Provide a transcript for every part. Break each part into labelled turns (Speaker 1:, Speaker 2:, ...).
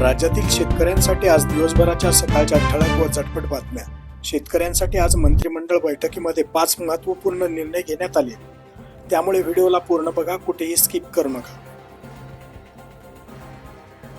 Speaker 1: राज्यातील शेतकऱ्यांसाठी आज दिवसभराच्या सकाळच्या ठळक व झटपट बातम्या। शेतकऱ्यांसाठी आज मंत्रिमंडळ बैठकीमध्ये 5 महत्त्वपूर्ण निर्णय घेण्यात आले, त्यामुळे व्हिडिओला पूर्ण बघा, कुठेही स्किप करू नका।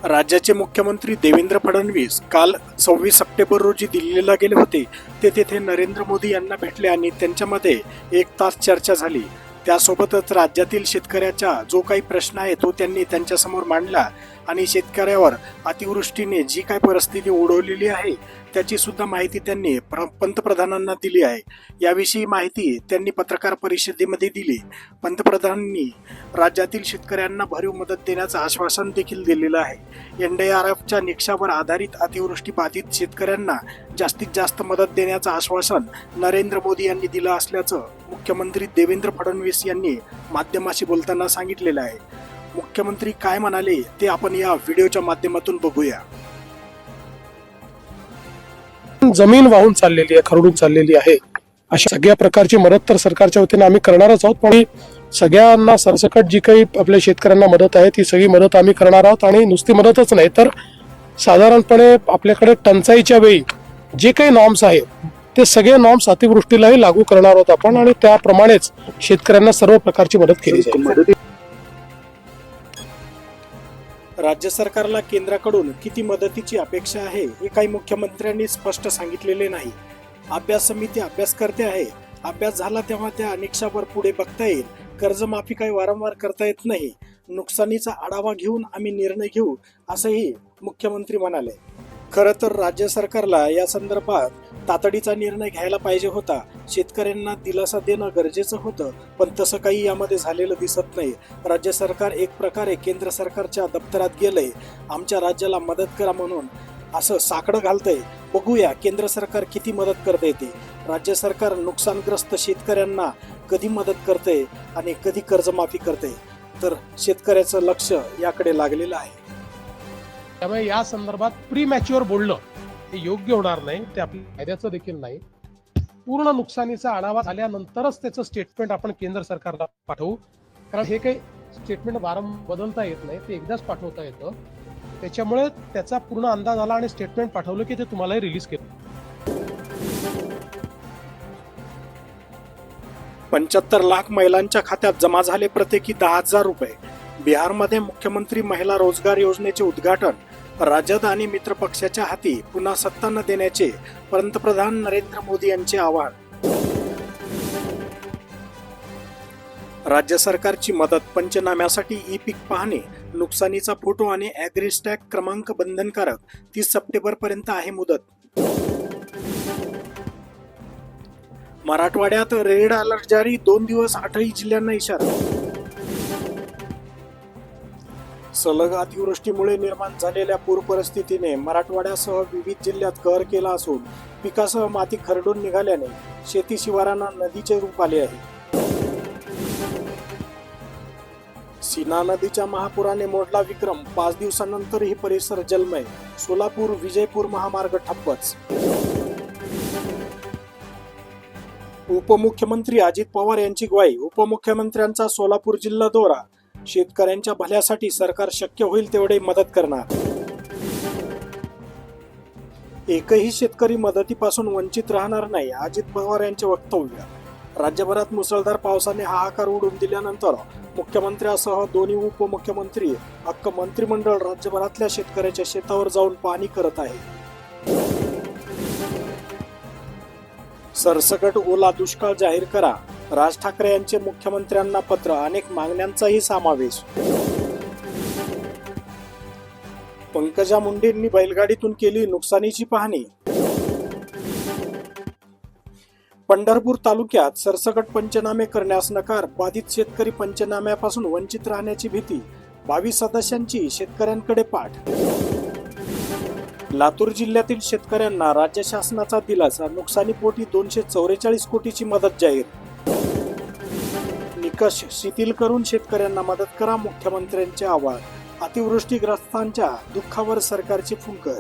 Speaker 1: राज्याचे मुख्यमंत्री देवेंद्र फडणवीस काल 26 सप्टेंबर रोजी दिल्लीला गेले होते। ते तेथे नरेंद्र मोदी यांना भेटले आणि त्यांच्यामध्ये 1 तास चर्चा झाली। त्यासोबतच राज्यातील शेतकऱ्याचा जो काही प्रश्न आहे तो त्यांनी त्यांच्यासमोर मांडला आणि शेतकऱ्यावर अतिवृष्टीने जी काही परिस्थिती ओढवलेली आहे त्याची सुद्धा माहिती त्यांनी पंतप्रधानांना दिली आहे। याविषयी माहिती त्यांनी पत्रकार परिषदेमध्ये दिली। पंतप्रधानांनी राज्यातील शेतकऱ्यांना भरीव मदत देण्याचं आश्वासन देखील दिलेलं आहे। NDRFच्या निकषावर आधारित अतिवृष्टी बाधित शेतकऱ्यांना जास्तीत जास्त मदत देण्याचं आश्वासन नरेंद्र मोदी यांनी दिलं असल्याचं मुख्यमंत्री देवेंद्र फडणवीस यांनी माध्यमाशी बोलताना सांगितलेलं आहे। मुख्यमंत्री काय म्हणाले ते आपण या व्हिडिओच्या माध्यमातून बघूया।
Speaker 2: जमीन वाहून चाललेली आहे, खरडून चाललेली आहे, अशा सगळ्या प्रकारची मदत तर सरकारच्या वतीने आम्ही करणारच आहोत। पण सगळ्यांना सरसकट जी काही आपल्या शेतकऱ्यांना मदत आहे ती सगळी मदत आम्ही करणार आहोत। आणि नुसती मदतच नाही तर साधारणपणे आपल्याकडे टंचाईच्या वेळी जे काही नॉर्म्स आहेत ते सगळे नॉर्म्स अतिवृष्टीलाही लागू करणार आहोत आपण, आणि त्याप्रमाणेच शेतकऱ्यांना सर्व प्रकारची मदत केली जाईल।
Speaker 1: राज्य सरकारला केंद्राकडून किती मदतीची अपेक्षा आहे हे काही मुख्यमंत्र्यांनी स्पष्ट सांगितलेले नाही। अभ्यास समिती अभ्यास करते आहे, अभ्यास झाला तेव्हा त्या निकषावर पुढे बघता येईल। कर्जमाफी काही वारंवार करता येत नाही, नुकसानीचा आढावा घेऊन आम्ही निर्णय घेऊ असंही मुख्यमंत्री म्हणाले। खरं तर राज्य सरकारला या संदर्भात तातडीचा निर्णय घ्यायला पाहिजे होता। शेतकऱ्यांना दिलासा देणं गरजेचं होतं, पण तसं काही यामध्ये झालेलं दिसत नाही। राज्य सरकार एक प्रकारे केंद्र सरकारच्या दप्तरात गेलंय, आमच्या राज्याला मदत करा म्हणून असं साकडं घालतंय। बघूया केंद्र सरकार किती मदत करते ते। राज्य सरकार नुकसानग्रस्त शेतकऱ्यांना कधी मदत करते आणि कधी कर्जमाफी करते, तर शेतकऱ्याचं लक्ष याकडे लागलेलं आहे।
Speaker 2: त्यामुळे या संदर्भात प्रीमॅच्युअर बोलणं हे योग्य होणार नाही, ते आपल्या फायद्याचं देखील नाही। पूर्ण नुकसानीचा आढावा झाल्यानंतरच त्याचं स्टेटमेंट आपण केंद्र सरकारला पाठवू, कारण हे काही स्टेटमेंट वारंवार बदलता येत नाही, ते एकदाच पाठवता येतं। त्याच्यामुळे त्याचा पूर्ण अंदाज आला आणि स्टेटमेंट पाठवलं की ते तुम्हालाही रिलीज केलं।
Speaker 1: 75 लाख महिलांच्या खात्यात जमा झाले प्रत्येकी 10,000 रुपये। बिहारमध्ये मुख्यमंत्री महिला रोजगार योजनेचे उद्घाटन। राजद आणि मित्र पक्षाच्या हाती पुन्हा सत्ता न देण्याचे पंतप्रधान नरेंद्र मोदी यांचे आवाहन। राज्य सरकारची मदत पंचनाम्यासाठी ई-पीक पाहणी, नुकसानीचा फोटो आणि ॲग्रीस्टॅग क्रमांक बंधनकारक। 30 सप्टेंबर पर्यंत आहे मुदत। मराठवाड्यात रेड अलर्ट जारी, 2 दिवस 8ही जिल्ह्यांना इशारा। सलग अतिवृष्टीमुळे निर्माण झालेल्या पूर परिस्थितीने मराठवाड्यासह विविध जिल्ह्यात कहर केला असून पिकासह माती खरडून निघाल्याने शेती शिवारांना नदीचे रूप आले आहे। सीना नदीच्या महापुराने मोडला विक्रम, 5 दिवसांनंतरही परिसर जलमय। सोलापूर विजयपूर महामार्ग ठप्पच। उपमुख्यमंत्री अजित पवार यांची ग्वाही, उपमुख्यमंत्र्यांचा सोलापूर जिल्हा दौरा। शेतकऱ्यांच्या भल्यासाठी सरकार शक्य होईल तेवढे मदत करणार, एकही शेतकरी मदतीपासून वंचित राहणार नाही, अजित पवार यांचे वक्तव्य। राज्यभरात मुसळधार पावसाने हाहाकार उडवून दिल्यानंतर मुख्यमंत्र्यासह दोन्ही उपमुख्यमंत्री अख्खं मंत्रिमंडळ राज्यभरातल्या शेतकऱ्याच्या शेतावर जाऊन पाहणी करत आहे। सरसकट ओला दुष्काळ जाहीर करा, राज ठाकरे यांचे मुख्यमंत्र्यांना पत्र। अनेक मागण्यांचाही समावेश। पंकजा मुंडेंनी बैलगाडीतून केली नुकसानीची पाहणी। पंढरपूर तालुक्यात सरसकट पंचनामे करण्यास नकार, बाधित शेतकरी पंचनाम्यापासून वंचित राहण्याची भीती। 22 सदस्यांची शेतकऱ्यांकडे पाठ। लातूर जिल्ह्यातील शेतकऱ्यांना राज्य शासनाचा दिलासा, नुकसानीपोटी 244 कोटीची मदत जाहीर। निकष शिथिल करून शेतकऱ्यांना मदत करा, मुख्यमंत्र्यांचे आवाहन। अतिवृष्टीग्रस्तांच्या दुःखावर सरकारची फुंकर।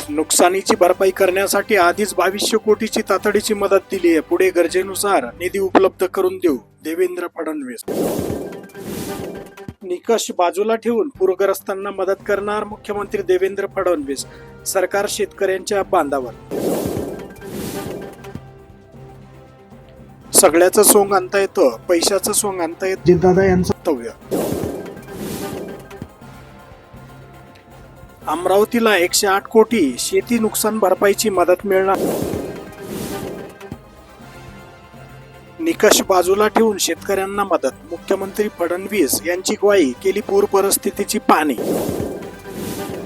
Speaker 1: नुकसानीची भरपाई करण्यासाठी आधीच 2200 कोटीची तातडीची मदत दिली आहे, पुढे गरजेनुसार निधी उपलब्ध करून देऊ, देवेंद्र फडणवीस। निकष बाजूला ठेवून पूरग्रस्तांना मदत करणार मुख्यमंत्री देवेंद्र फडणवीस. सरकार शेतकऱ्यांच्या बांधावर. सगळ्याचं सोंग आणता येतं, पैशाचं सोंग आणता येत जितदादा यांचं वक्तव्य. अमरावतीला 108 कोटी शेती नुकसान भरपाईची मदत मिळणार. निकष बाजूला ठेवून शेतकऱ्यांना मदत. मुख्यमंत्री फडणवीस यांची ग्वाही. केली पूर परिस्थितीची पाहणी.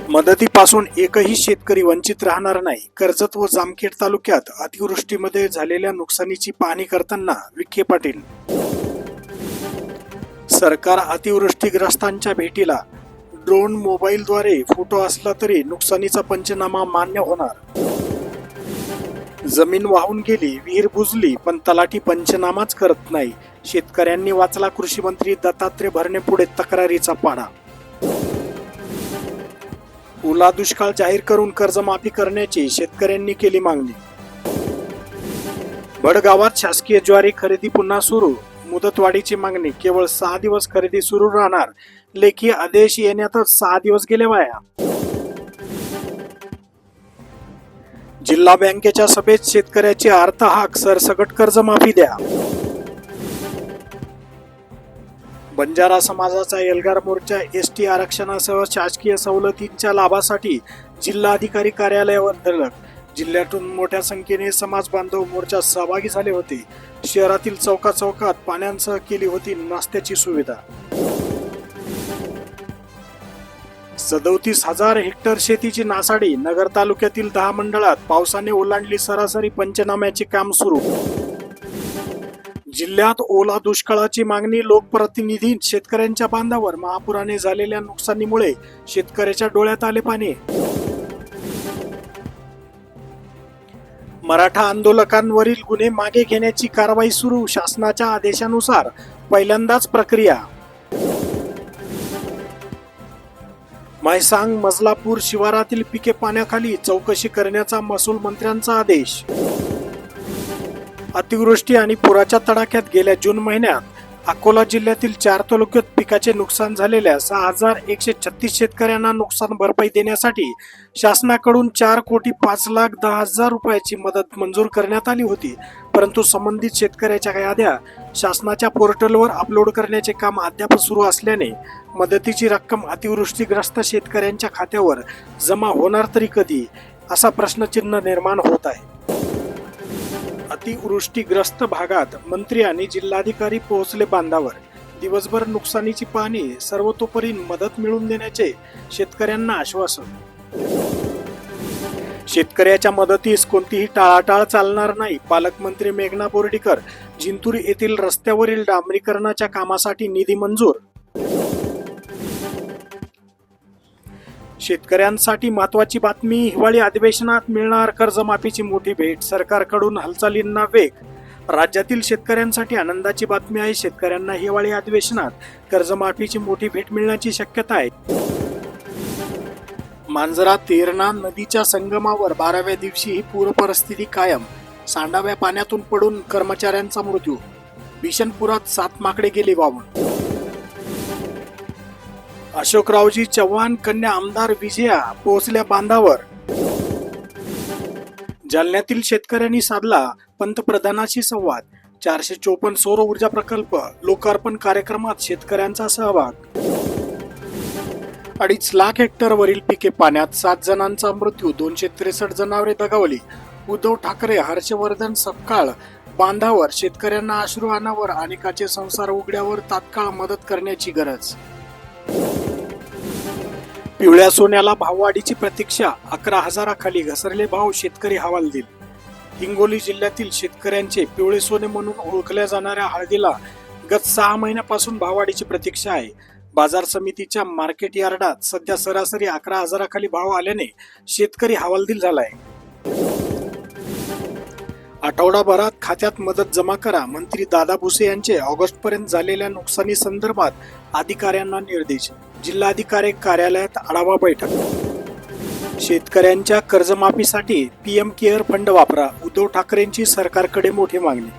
Speaker 1: मदतीपासून एकही शेतकरी वंचित राहणार नाही. कर्जत व जामखेड तालुक्यात अतिवृष्टीमध्ये झालेल्या नुकसानीची पाहणी करताना विखे पाटील. सरकार अतिवृष्टीग्रस्तांच्या भेटीला. ड्रोन मोबाईलद्वारे फोटो असला तरी नुकसानीचा पंचनामा मान्य होणार. जमीन वाहून गेली, विहीर बुजली, पण तलाठी पंचनामाच करत नाही. शेतकऱ्यांनी वाचला कृषी मंत्री दत्तात्रय भरणे पुढे तक्रारीचा पाढा. ओला दुष्काळ जाहीर करून कर्जमाफी करण्याची शेतकऱ्यांनी केली मागणी. भडगावात शासकीय ज्वारी खरेदी पुन्हा सुरू. मुदतवाढीची मागणी. केवळ 6 दिवस खरेदी सुरू राहणार. लेखी आदेश येण्यातच 6 दिवस गेले वाया. जिल्हा बँकेच्या सभेत शेतकऱ्याची अर्थहाक. सरसकट कर्जमाफी द्या. बंजारा समाजाचा एल्गार मोर्चा. एसटी आरक्षणासह शासकीय सवलतींच्या लाभासाठी जिल्हाधिकारी कार्यालयावर धडक. जिल्ह्यातून मोठ्या संख्येने समाज बांधव मोर्चात सहभागी झाले होते. शहरातील चौकात पाण्यासह केली होती नाश्त्याची सुविधा. 37,000 हेक्टर शेतीची नासाडी. नगर तालुक्यातील 10 मंडळात पावसाने ओलांडली सरासरी. पंचनाम्याचे काम सुरू. जिल्ह्यात ओला दुष्काळाची मागणी. लोकप्रतिनिधी शेतकऱ्यांच्या बांधावर. महापुराने झालेल्या नुकसानीमुळे शेतकऱ्याच्या डोळ्यात आले पाणी. मराठा आंदोलकांवरील गुन्हे मागे घेण्याची कारवाई सुरू. शासनाच्या आदेशानुसार पहिल्यांदाच प्रक्रिया. म्हैसांग मजलापूर शिवारातील पिके पाण्याखाली. चौकशी करण्याचा महसूल मंत्र्यांचा आदेश. अतिवृष्टी आणि पुराच्या तडाख्यात गेल्या जून महिन्यात अकोला जिल्ह्यातील 4 तालुक्यात पिकाचे नुकसान झालेल्या 6,136 शेतकऱ्यांना नुकसान भरपाई देण्यासाठी शासनाकडून 4,05,10,000 रुपयाची मदत मंजूर करण्यात आली होती. परंतु संबंधित शेतकऱ्याच्या याद्या शासनाच्या पोर्टलवर अपलोड करण्याचे काम अद्याप सुरू असल्याने मदतीची रक्कम अतिवृष्टीग्रस्त शेतकऱ्यांच्या खात्यावर जमा होणार तरी कधी, असा प्रश्नचिन्ह निर्माण होत आहे. अतिवृष्टीग्रस्त भागात मंत्री आणि जिल्हाधिकारी पोहोचले बांधावर. दिवसभर नुकसानीची पाहणी. सर्वतोपरी मदत मिळवून देण्याचे शेतकऱ्यांना आश्वासन. शेतकऱ्याच्या मदतीस कोणतीही टाळाटाळ चालणार नाही. पालकमंत्री मेघना बोर्डीकर. जिंतूर येथील रस्त्यावरील डांबरीकरणाच्या कामासाठी निधी मंजूर. शेतकऱ्यांसाठी महत्वाची बातमी. हिवाळी अधिवेशनात मिळणार कर्जमाफीची मोठी भेट. सरकारकडून हालचालींना वेग. राज्यातील शेतकऱ्यांसाठी आनंदाची बातमी आहे. शेतकऱ्यांना हिवाळी अधिवेशनात कर्जमाफीची मोठी भेट मिळण्याची शक्यता आहे. मांजरा तेरणा नदीच्या संगमावर 12व्या दिवशी ही पूर परिस्थिती कायम. सांडाव्या पाण्यातून पडून कर्मचाऱ्यांचा मृत्यू. भीषण पुरात 7 माकडे गेले वाहून. अशोकरावजी चव्हाण कन्या आमदार विजया पोहोचल्या बांधावर. जालन्यातील शेतकऱ्यांनी साधला पंतप्रधानांशी संवाद. 454 सौर ऊर्जा प्रकल्प लोकार्पण कार्यक्रमात शेतकऱ्यांचा सहभाग. 2.5 लाख हेक्टरवरील पिके पाण्यात. 7 जणांचा मृत्यू. 263 जनावरे दगावली. उद्धव ठाकरे हर्षवर्धन सपकाळ बांधावर. शेतकऱ्यांना अश्रू अनावर. अनेकाचे संसार उघड्यावर. तात्काळ मदत करण्याची गरज. पिवळ्या सोन्याला भाववाढीची प्रतीक्षा. 11,000 खाली घसरले भाव. शेतकरी हवालदिल. हिंगोली जिल्ह्यातील शेतकऱ्यांचे पिवळे सोने म्हणून ओळखल्या जाणाऱ्या हळदीला गत 6 महिन्यापासून भाववाढीची प्रतीक्षा आहे. बाजार समितीच्या मार्केट यार्डात सध्या सरासरी 11,000 खाली भाव आल्याने शेतकरी हवालदिल झालाय. आठवडाभरात खात्यात मदत जमा करा. मंत्री दादा भुसे यांचे ऑगस्टपर्यंत झालेल्या नुकसानी संदर्भात अधिकाऱ्यांना निर्देश. जिल्हाधिकारी कार्यालयात आढावा बैठक. शेतकऱ्यांच्या कर्जमाफीसाठी पीएम केअर फंड वापरा. उद्धव ठाकरेंची सरकारकडे मोठी मागणी.